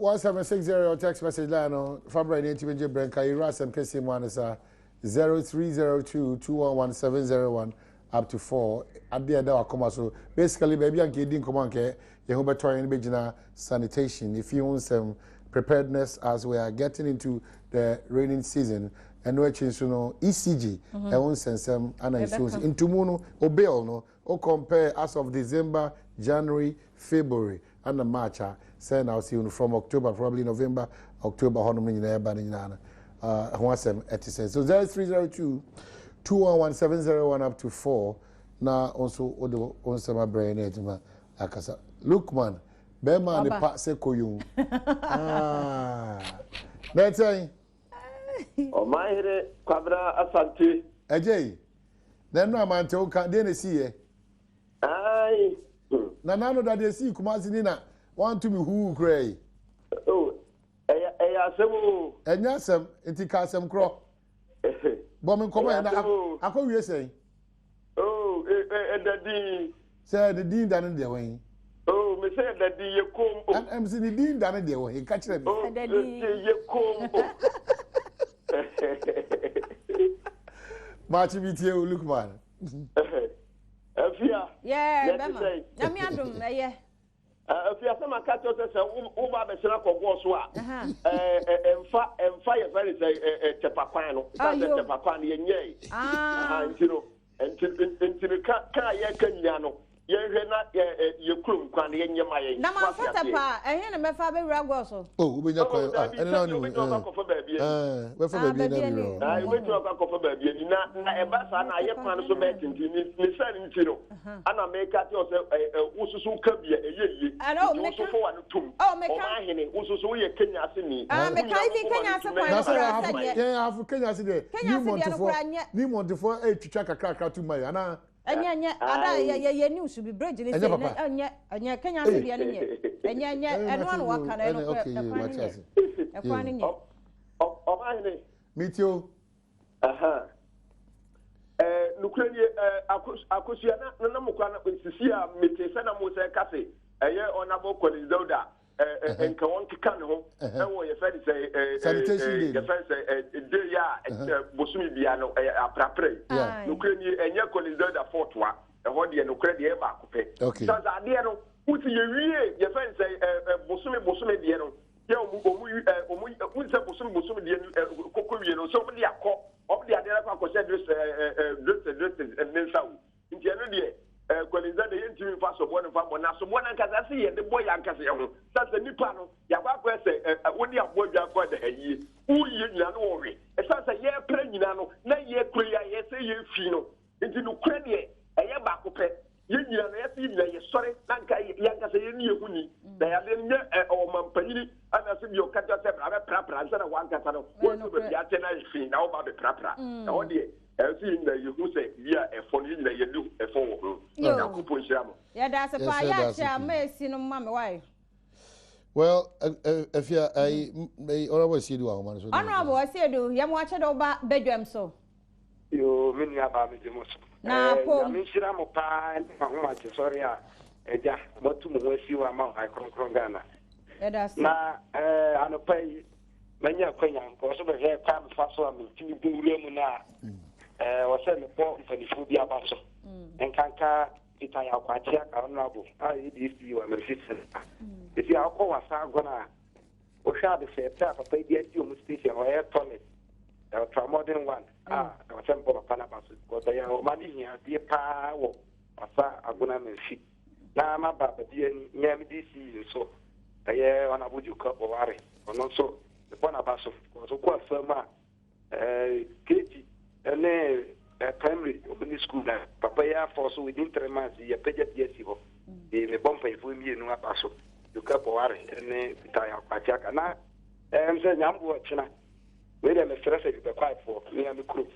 1760 text message line on Fabra Intimate Branca, Asem Kesee Manasa 0302211701 up to 4. At the end of our so basically, baby, and kidding come on, you have to sanitation. If you want some preparedness as we are getting into the raining season, and we're changing, ECG, I won't send some insurance into Mono or Bill, no, or compare as of December, January, February, and the March. Send out from October, probably November, October, so 0302211701 up to 4. Now also on some brain akasa. Look man, be man the part say koyun. That's it. Oh my here kwabra asante. Ejey. Then no man tell can dey see here. Ai. Na no that dey see Kumasi ni na want to me who cray. Oh, asem. Enya asem, enti ka asem kro. But me come na akọ wie say. Oh, daddy. Say the dean dan dey wen. Oh, me say daddy ye kom. I'm say the dean dan dey wen. Catch them. Oh, daddy ye kom. March BTA look man. Afia. Yeah, Bema. Na me adom yeah. Afia sama ka to say wo ba be sena kogo so a. Emfa ye very say tepakwan no. Tepakwan ye nyei. Ntino ka ye kanya no. Ye hwe na ye kurum kwan ye nyema ye. Na ma fata pa ehwe na me fa be wura go so. Oh, we nya ko ene na we go back for baby. We for baby na bi ro. We go back for baby ni na e ba sa na ye kwan so be tinti ni sa ni ntino. Ana me ka ti o se ususu ka bia eye. Ususu fo wa no tum. Oh, me ka hene ususu ye Kenya ase ni. Me ka ifi Kenya ase kwa na sa ha Kenya ase de. Ni montifo e twitwa kakra tu mai ana Anya ada ye news be bridge ni say anya Kenya se bia ni anya eno an waka na eno e kwa ni o ma ni mitio nukreni akosia na mokwa na sisi a metese na mo se kase eye onabo kolizauda enka won kika ne ho e wo ye fedi say sanitation ye fedi say de ya bosumi bia no aprapre nukreni enye kolizauda fortwa e ho de nukreni e ba kope so za de no uti ye wie ye fedi say bosumi de no ye omu unse bosumi de kokko wie no so de akọ obdi ade ra kwa se dress mensa wu nti eno de kwaliza de yentimi fa so bo na so bo na nkaza se ye de boy ankasa ye ho sasa nipa no ya kwa kwa se woni abodwa kwa de ayi uye nyina no wo sasa ye pra nyina no na ye kura ye se ye fi no nti no kura de eye ba ko pe ye nyina no ye se nyina ye sori na nka ye ankasa ye ni ehuni da ya de nye o mampanyini ana se bi o kata se pra nsa na wa ankasa no wo so be ya te na fi na wo ba be pra na wo de see in the you say yeah a phone in the you a phone na kupon shamo yeah that's a pa ya cha me si no ma me why well if you I always see do am so honorable I say do ya mo ache do ba bedwam so yo me ni aba me demo na po me shira mo pa ma ho ma sorry a eja motu mo wasi wa ma ha kronkron Ghana yeah that's na anopai manya kwanya ko so be he kwa fa so am ti bi wure mu na wase me po mfanifu bi abaso enkanka itaya kwatia ka honorable IDC wa merciful isi akọ wasa agona o sha de se ta papa bi ati o station o air toilet ultra modern one wase mpo papa na baso ko ta ya o mani hia bi pa wo wasa agona mercy na ma baba bi ni nyam DC so aye honorable juko o ware ono so the bona baso ko so kwa fama keji ene primary open school na papa ya for so within 3 months ya peja DSC ho e me bompa ifu mi enu apaso you ka poware ene bitaya kwachaka na se nyambo china we dey me stress e be quite for me am group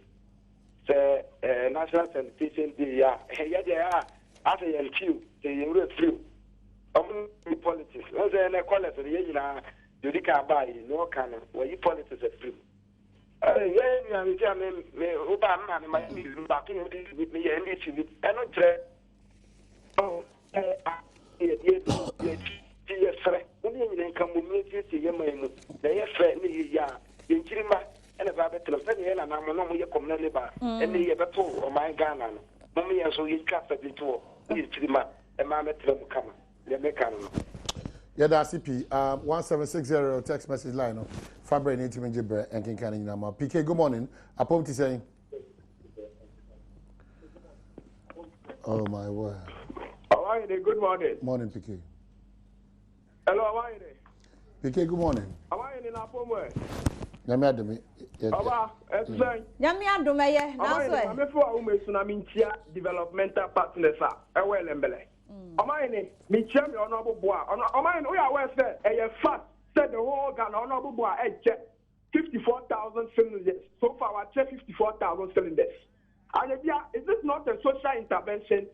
se national sanitation day ya de ya ase ya chiu se yure free politics se na college ye nyina judika bai no kan we politics at free yeah, me uba ma me my back in me and it eno tre oh ti yefre oni nyina nka mo ti yema mu na yefre ni ya yenchirima ene ba betlo sɛ ne na mo no mo yɛ communal labor ene yɛ beto o man Ghana no mo me yɛ so yɛ kasa bi to yenchirima e ma metlo mu kama le meka no yeah, that's CP. 1760 text message line. Fabre need to make it and can you know. PK, good morning. Upon to saying. Oh my word. How are you? Good morning. Morning, PK. Hello, how are you? PK, good morning. How are you in Apomwe? Yami Adom. Yami Adom, yeah. Now, sir. I'm for Umesunamintia developmental partners. Well, Embele. Omaini, me chemi honorable boy. Omaini, we are well said. A fast said the whole Ghana honorable boy. 54,000 cylinders. So far, I check 54,000 cylinders. And is this not a social intervention?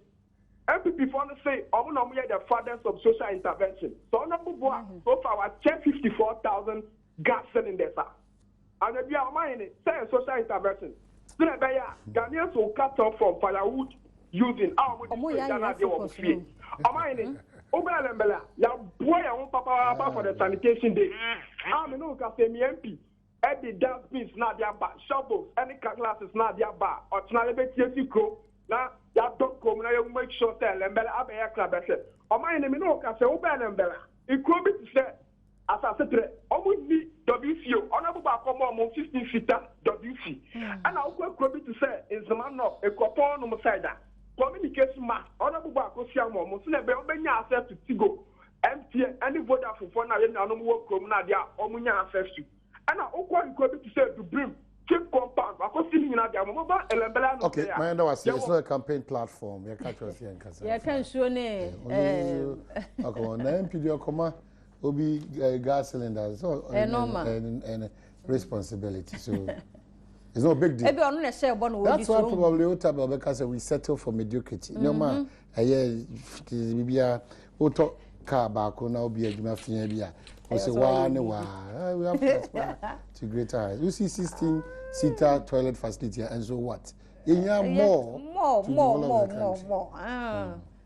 MPP want to say, I'm not the fathers of social intervention. So honorable boy. So far, I check 54,000 gas cylinders. And if you are mine, say a social intervention. So Ghanaians will cut off from firewood. Using our Ghana they were free. Amine, Obalembela, ya boy papa for the sanitation day. I'm no Kasemi MP. Every dustbins not their bar, shovels, any classes not their bar, or Tnalebe Tiesico. Now, ya don't come now you make sure tell Lembela Abaya Club. Amine, no Kase Obalembela. It could be to say, as I said, almost be WCO, honorable Bacomo 15 feet WC. And I'll go to say, is the man of a copon on side. Communication ma honorable Bakosia mo so na be obenya access to Tigo MTN any Vodafone for na we na no work from na dia omunya access to ana okwa nko bi to say to bring cheap compound Bakosi ni na dia mo ba elembela no. Okay, my under was it's not a campaign platform. You catch us here in Kasa. You can show ne okay, on MPD okoma obi gas cylinders so and responsibility so it's no big deal. That's why probably because we settle for mediocrity. No man, auto car back now be a juma finia. We say we have to aspire to greater heights. You see 16-seater toilet facility and so what? More.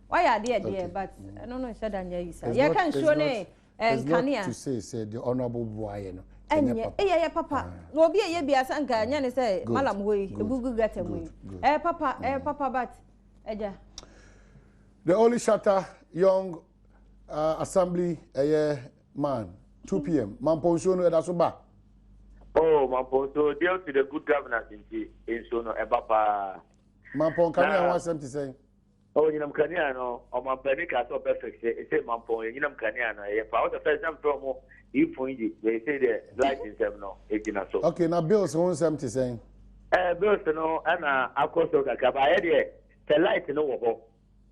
Why are they but I don't know if you can show ne to say the honorable boy, yeah, Papa. No be a biasa and Ganya say, Malam way, the Google get away. Papa, but the only shatter young assembly man, 2 p.m. Mampo Sono Edasuba. Oh, Mampo, deal to the good governance in Sono Ebapa. Mampo, can I want something to say? Oh, you know, Caniano, or my panic at all perfect. It's a Mampo, you know, Caniano. If I was the first time promo. They say the license have no 18 or so. Okay, now Bill's own something saying. Bills no, and of course, the light in over.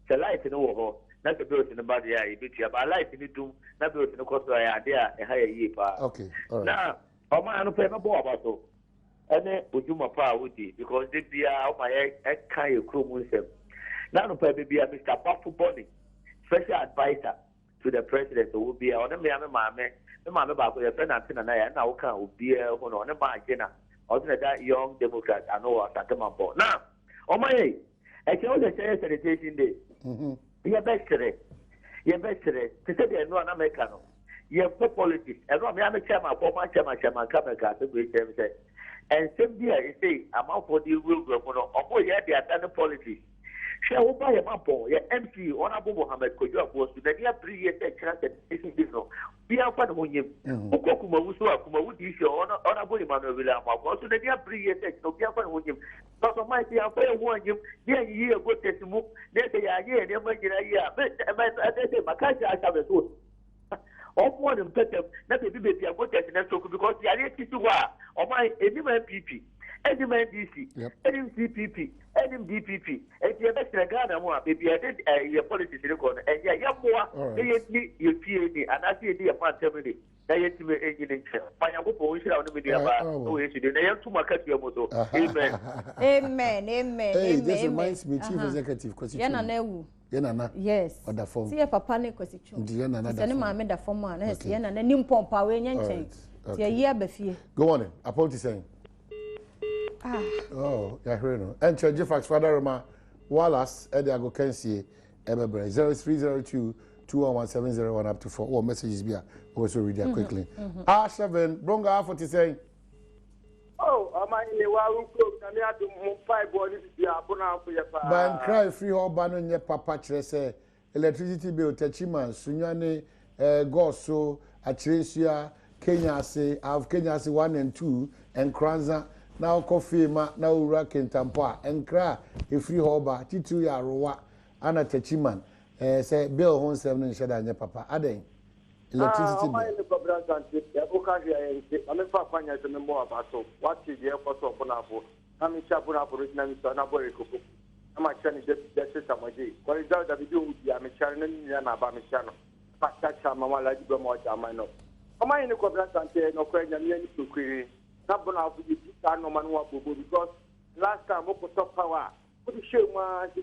The light in over. Not the bills in the body, I beat you, but light in the doom, not bills in the cost of idea, a higher year. Okay, all right. Now, I'm not paying a boy about so. And then would you my power with you because they be out my head kind of crew with them. Now, no, be a Mr. Buffalo Body, special advisor to the president who will be on the mamma. The man about your friend and I now can be a one on a margina, or that young Democrat, I know what I'm about. Now, on my age, I can only say sanitation day. You're best today. You're best today. To say they're not American. You're for politics. And I'm a chairman, former chairman, come and cast a great term. And same year, you say, I'm out for the real governor, or yeah, they are done politics. Shall buy a map or your MC, Honorable Mohammed Kojo was to the near 3 years chance that no. Be out for him. Okuma would issue Honorable Emmanuel William, also the near 3 years, no be out for him. But on my dear, I warn him, yeah, you go test him, they say, yeah, they make it a year. But I say, Makasha, I have a source. Of one of them, not a baby, I go test and because the idea to war, or my anywhere PP. NMDC, NMCPP, NMDPP, and the best Ghana more, maybe I did your politics record, and yeah, more, they need your PAD, and I see a dear man tell me, they had to be engineering. My uncle, we should have the media about who is it, they have to market your motto. Amen. Amen. Hey, this reminds me, Chief Executive, because Yana, yes, or the form. See a papa, because it's the form one, and a new pomp away and change. Go on, upon to saying. Oh, yeah, no. And Jefax Father Roma Wallace, Ediago Kensie, Ebebre 0302 211-701 up to 4. Or messages be also read that quickly. R7, Bronga for to say. Oh, am I in the wild club? I have to move 5 bodies to be up for your father. Ban cry free or ban on your papa say electricity bill, Techiman, Sunyane, Goso, Atresia, Kenya say, I've Kenya say 1 and 2, and Kranza, now coffee, now rack and tampa, and cry a free hoba, Titu ya roa, Anna Techiman, say Bill Hon 7 and Shadanya papa, Ade. Electricity bill. I'm a papa, I more about so. What is the airport of Bonavo? I'm in Chabona for it, and I'm very cool. I'm a Chinese justice. I'm a G. What is that we do? I'm a Chinese and I'm a channel. But that's how my life is more than I know. Am I in the Cobras and no question to query? Not Bonavo, you can't no man because last time we put up power. Put the show, man, the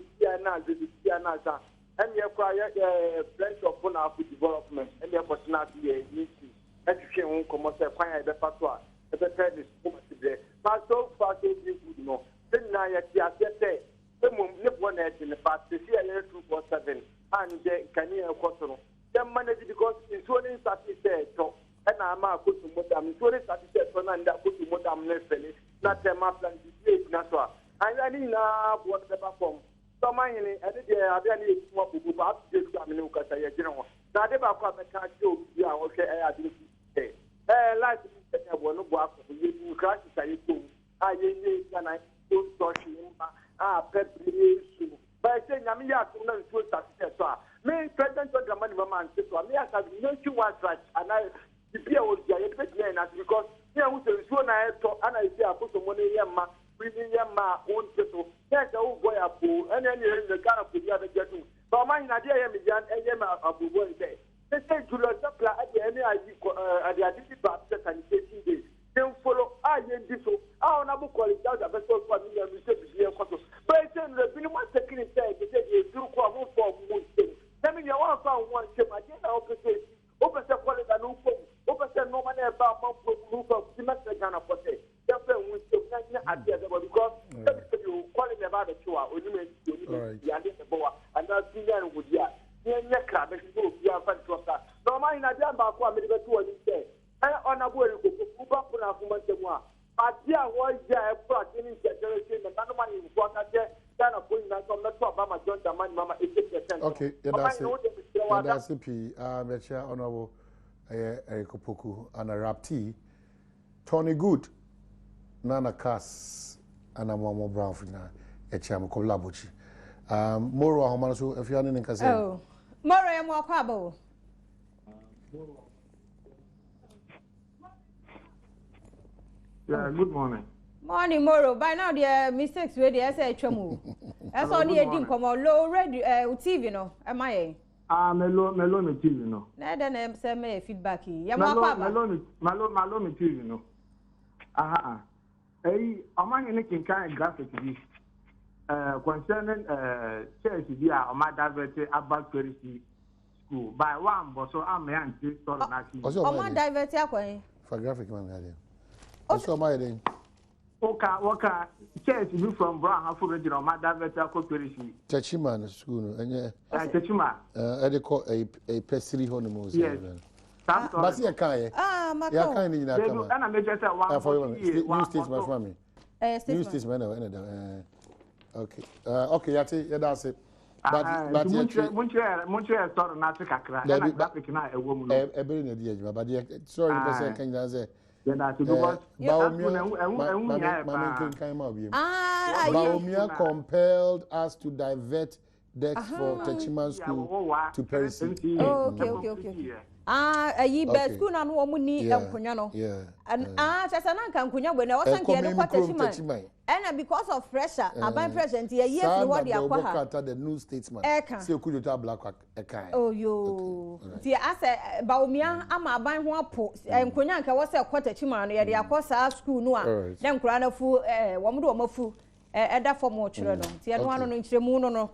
Siana, and you acquire plenty of Bonavo development, and your personality is education come say kwanya be fatwa e be tell come today but so far so good no then na ya ti asete e mum ne bona e ne fast see ya 247 and can you no them manage because insurance certificate to e na ma kotu modam insurance certificate to na nda kotu modam ne fele na tema plan di na so and na what the perform so man ni e dey abia ni e mo bubu ba up to am ni ukasa ya jira ho na de ba kwa meka jo bi a wo hwe e ade life is a one of work, you crash it. I ain't I don't touch him. Preparation. But I say, Namia, to learn to success. Me, President of the money, man, me, I have no two ones right, and I be a old guy, because here was a soon I thought, and I say, I put some money in my reading my own people. Yes, the old boy, and then the gun of the other getting. But my idea, I am a boy day. They say to the supply at the end of the identity sanitation day. Then follow I and this. Our number call it out of a source for me and Mr. Photo. But then the minimum second say they do for one thing. Tell me, you want found one ship. I didn't opposite. Open the quality and open the no money about my proof of semester Ghana for say. Therefore, we still can't at the other because you calling about the tour or you mean the idea of the boy and that's the with you. No mind I jam back one minute to say. On a boy who back on a woman. But yeah, why there brought in generation and no money in what I said. Then I'm going to come to Obama John the man, Mama. Okay, that's it. P. Mecha Honorable Erikopoku and a Rapti. Tony Good, Nana Cass, and a Momo Brown for now. A cham collaborative. Moro Homanasu, if you are in Casa. Oh, Moro and Wakabo. Yeah, good morning. Morning, Moro. By now, the mistakes with the SHMU. That's all the didn't come on low radio TV, no. Am I? Melon TV, no. Then send me feedback. Malone TV, no. Hey, am I any kind of graphic? Concerning church here, my diverted about school by one, but so I'm an story. Oh, my diverted for graphic man. Also, my day. Okay, church you from Brown, half original, my diverted Techiman school, and yeah, Techima. They call a pestry honeymoon. Yes. But see a kind. My kind in that. And I made just one new states, my family. New states, man. Okay. Okay, that's it. But Montreal store na Africa. Na graphic na e wo mu no. E be na di ejuma, but sorry the person can say. Yeah, that's because Baumia compelled us to divert debts for Techiman School to Paris. Okay. Yi be school na no ni enkonya no. And chasa na enkonya we na wasanke no Techiman. And because of pressure, about present here years what they acquire. The new statesman. Say could you black ekai. Oh yo. Ti ase Baumia ama aban ho apo enkonya nka wo se Techiman no ye de akosa school no a. Dem kura na fu wo mo do mo fu eda form o chire no. Ti eno ano no nchire mu no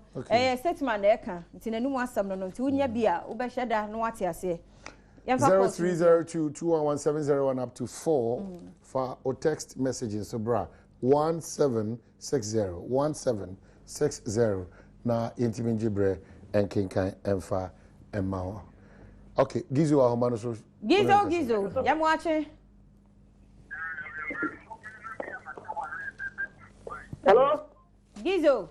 statement na eka. Ti nanu mu asam no ti wonya bia wo be hweda no wate ase. 0302211701 up to 4 for or text messages so bra 1760 na intimin jibre and kinkan emfa Emma. Okay, Gizo ahomano so. Gizo, yam watching. Hello? Gizo.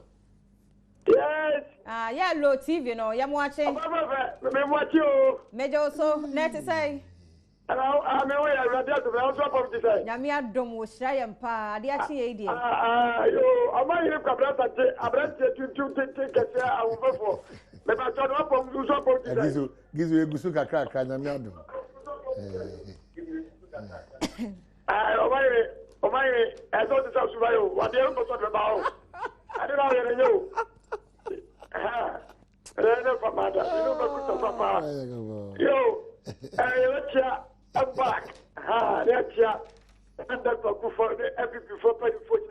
Yes. Yeah, low TV, no, yam watching. Me watch you. Major so, net to say. Hello, I'm away. I'm ready to be on top of this. Yamia Adom was shy and pa, the actually AD. Yo, I might have a brand to take a share over for. Let us turn up on you support this. Gizo a gusuka crack, Yamiado. Oh my, I thought this was survival. What the hell was talking about? I don't know. Yo, I'm back. That's ya. And that's what for every before penny foot.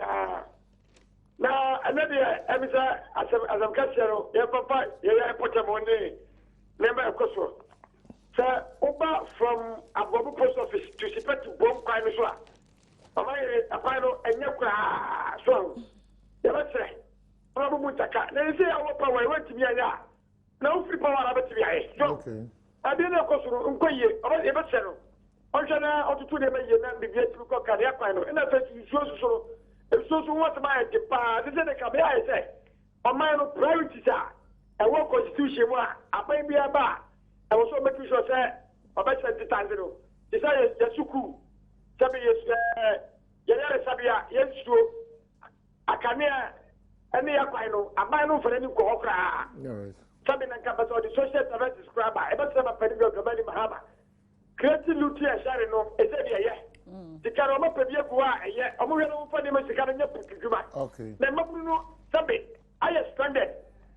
Now, another emissary, Asem Kesee, your papa, your put him on the member of Kosovo. Sir, Oba from Abobo Post Office to Sipet to Bomb Crime as well. A final and your cry. So, let's say, Probably Mutaka. They say our power went to be a yard. No free power about to be a. Okay. I didn't know Kosovo, Unkoye, or Ebasero. Oshana, or to two days, and be get to cook a final. And I said, you so. If so, what my this is the Cabia, I say. On my own priorities are a work constitution, a baby a bar. I was so making sure, sir, or better than the time. Desire Yasuku, Sabi, Yaya Sabia, yes, true. I can hear any final, a minor for any cohora. Sabin and Cabas or the social service describer, ever some of Penny Mahama. Creative Lutia Sharino, a yes. The Caroma Pavia, I'm going to find him as a Caranya Pukuma. Okay. Then Mapuno, Sabi, I have stranded.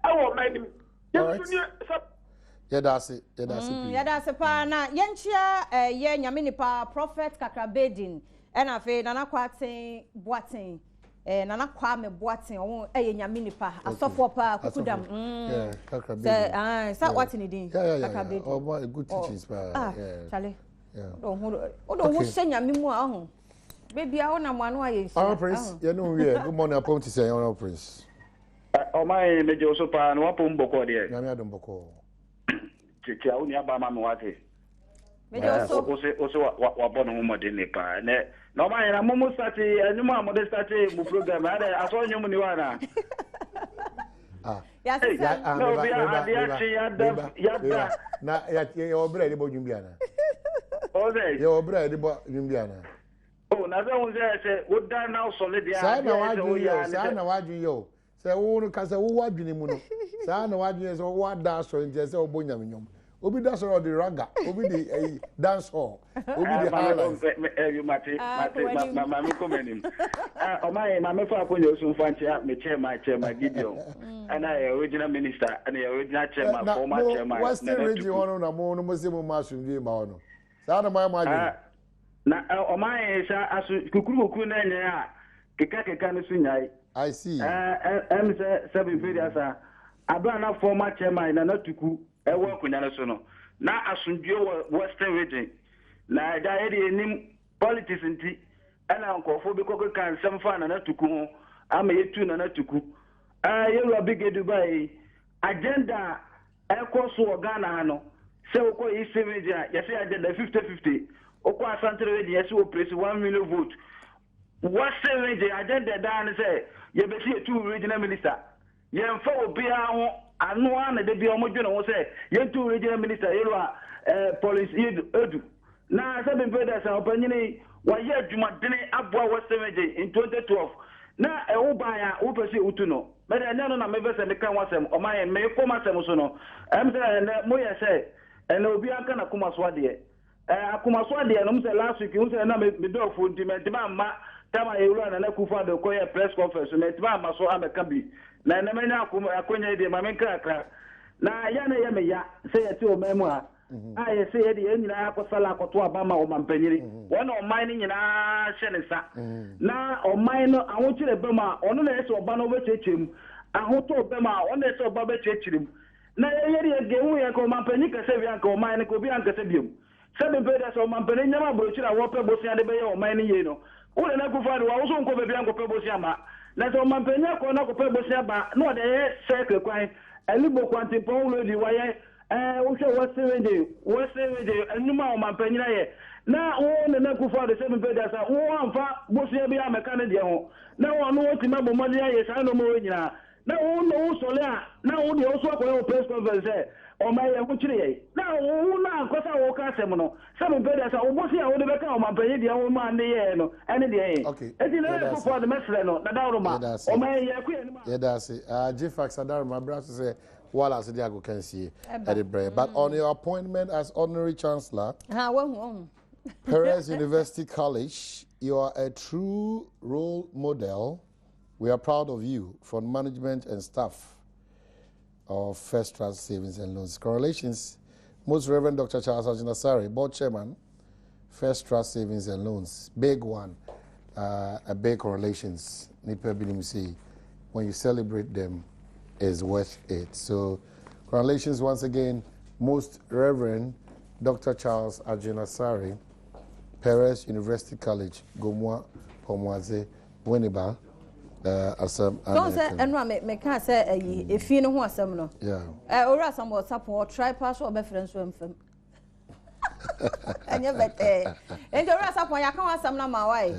I won't mind him. Yeah, that's it. Yeah, that's a pana. Yenchia, yen Yaminipa, Prophet Kakrabedin, and I feel Nana Quatin, Boatin, and Nana Kwame Boatin, or a Yaminipa, a software pa, Kudam. Yeah, Kakrabedin. Start watching it in. Yeah. Oh, what a good teaching. Charlie. Yeah. Who send your memoir? Baby, I want to one. Our Prince, you know, good morning, upon to say, Our Prince. Oh, my major sopa, and Wapum Boko, dear. Yamiadom Boko. Chicha, only about Mamawati. Also, what born home at Nipa. No, my, I'm almost starting, and no more modest program. I saw you, Muniwana. Yes, no, you're bread about Jumbiana. Oh, there, you're bread about Jumbiana. Oh, another one there, would that now solid? Sana, why do you? Say, oh, because I want Binimuno. Sana, why do you say, what dance or in just oh, Bonyaminum? Obi that's all the raga, Obi the dance hall, Obi the highlights. You Mamma commenting. Oh, my father, when you soon find me chairman Gideon, and I original minister, and the original chairman, former chairman. What's the region on a more Muslim mushroom, dear Mano? Sada my mind. Now, my as Kuku, Kika, I see. I'm 7 videos. I don't know former chairman and not to cook. I work with National. Now, as soon as Western region, now I any politics in tea, and Uncle for because can some fun and not to cook. I'm a tune and not to cook. You are big Dubai agenda. I call so Ghana. So, East Media, yes, I did the 50-50. Okwa Central Radio, yes, will place 1 million vote. Western region agenda down and say, you be see 2 regional minister. You have 4 BR. I know one that be almost going to say, you 2 regional minister, you are police edu. Now, I said, brothers, our opinion, why you do my dinner up Western region in 2012. Now, I will buy a Uber Utuno. But I know my members and the Kamasem or my may come at Samusono. I'm saying, Moya say, and there will be a kind of Kumaswadi. Kumaswadi, and I'm saying last week, you said, I'm dog food, demand, Tama Iran and Akufa, the Koya press conference, and Tama, so I'm a Kabi. Na mena akonya de mamenka kra na ya na ya me ya say ya ti o memoa I say ya de nyina akosala akoto abama o mampanyiri wona o man nyina hye ne sa na o man no ahokire bema ono na ese oba no betechirem ahoto bema ono ese oba betechirem na ya de gehu ya ko mampanyi kase bia ka o man ko bia nkase biom sebe beda so mampanyi nyama brochira wo pe bosia de be ya o man ye no wo na kufa wa wo so nko be bia nko pe bosia ma na so mampenya ko na ko pe bosia ba no de circle kwan elibo kwanti pon lo di waye What's and no more my penny. Now, all the neck for the 7 pages are one for what's the Abia Mechanidian. Now, I know what the member money is. I know more. Now, no, so now only also a press conference. Or my Wuchri. Now, because I walk out seminal. 7 pages are almost here. I would have come my penny, the old man, the any day. Okay. As in for the Messleno, the Daruma. Or my queen. Yeah, that's it. Jifax Adar, my brother say. While as Diago can see but on your appointment as honorary chancellor, Perez University College, you are a true role model. We are proud of you from management and staff of First Trust Savings and Loans. Congratulations, Most Reverend Dr. Charles Ajinasari, board chairman, First Trust Savings and Loans. Big one, a big correlations. When you celebrate them, is worth it. So, congratulations once again, Most Reverend Dr. Charles Ajinasari, Perez University College, Gomwa, Pomwaze, Winneba, Asem. Don't say, and I can't say, if you know what some no. Yeah. Or some WhatsApp or try pass or reference from. And you bet, and the rest of my account, some number why.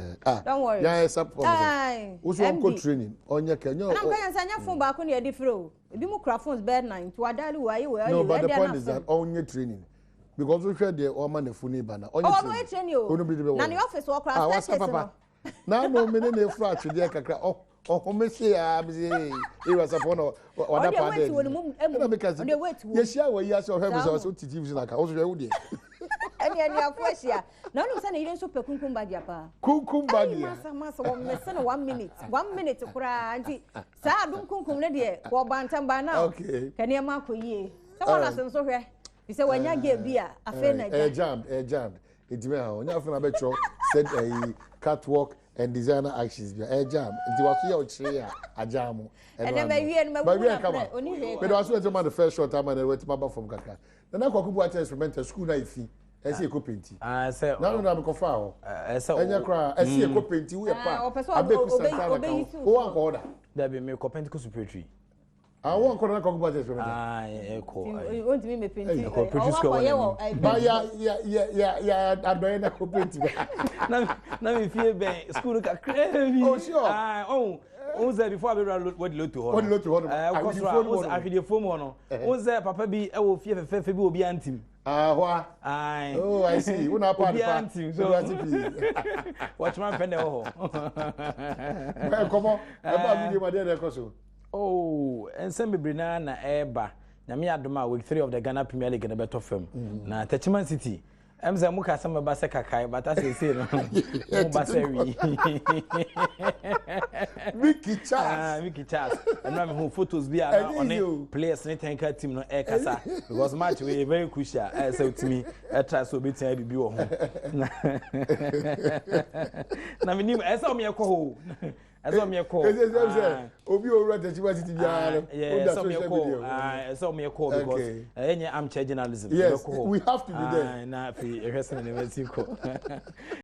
Don't worry. Yeah, what's one training on your canyon? I'm going to send your phone back on your different. Democrats bad 9 to Adalu. No, but the point is that on your training. Because we share the Oman the funny banner. Oh, I'm train you. None the office walk around. Papa. Now, no minute fracture, dear Cacra. Oh, Monsieur, he was upon what happened. Because yes, yeah, well, yes, or have also teaching like I was ready. And your question. No, no, son, you don't super cucumba, Japa. Cucumba, Master, 1 minute. 1 minute to cry. Sa don't cucum, lady, or bantam by now. Okay. Can you mark ye? Someone has so here. You say, when you get beer, a fan, a jammed. It's well, nothing about you said a catwalk and designer actions. A jam. It was your chair, a jam. And then my come on. But I was waiting the first short time and I went to Maba from Kaka. Then I could watch experimental school knife. I see a copinti. I said, no, I'm a cofao. I saw your cry. I see a copinti. We are one order. There be me copintical superior. I won't call a cockbot experiment. You want me to paint you? Yeah, I'm going to paint. Now, if you school, oh, sure. Oh, there before I what look to what look to what I feel your phone on. Was there, Papa be a wolf, Fefe will be anti. Oh, I see. We're not part of the anti. So, watch my pen. Come on, I'm my dear Cosso. Oh, and send me Brina na Eba. Na me Adoma week 3 of the Ghana Premier League in a better film. Na Techiman City. Emza muka sama basa kakai, but as I say, no basari. Mickey Charles. And I'm who photos be on it. Players in tanker team no air casa because match we very crucial. So to me, I try so bit I be home. Na me nim esa me ko. As I'm your call. Obi already yeah, some your call. Some your call because I'm journalism. Yes, we have to be there. Nah,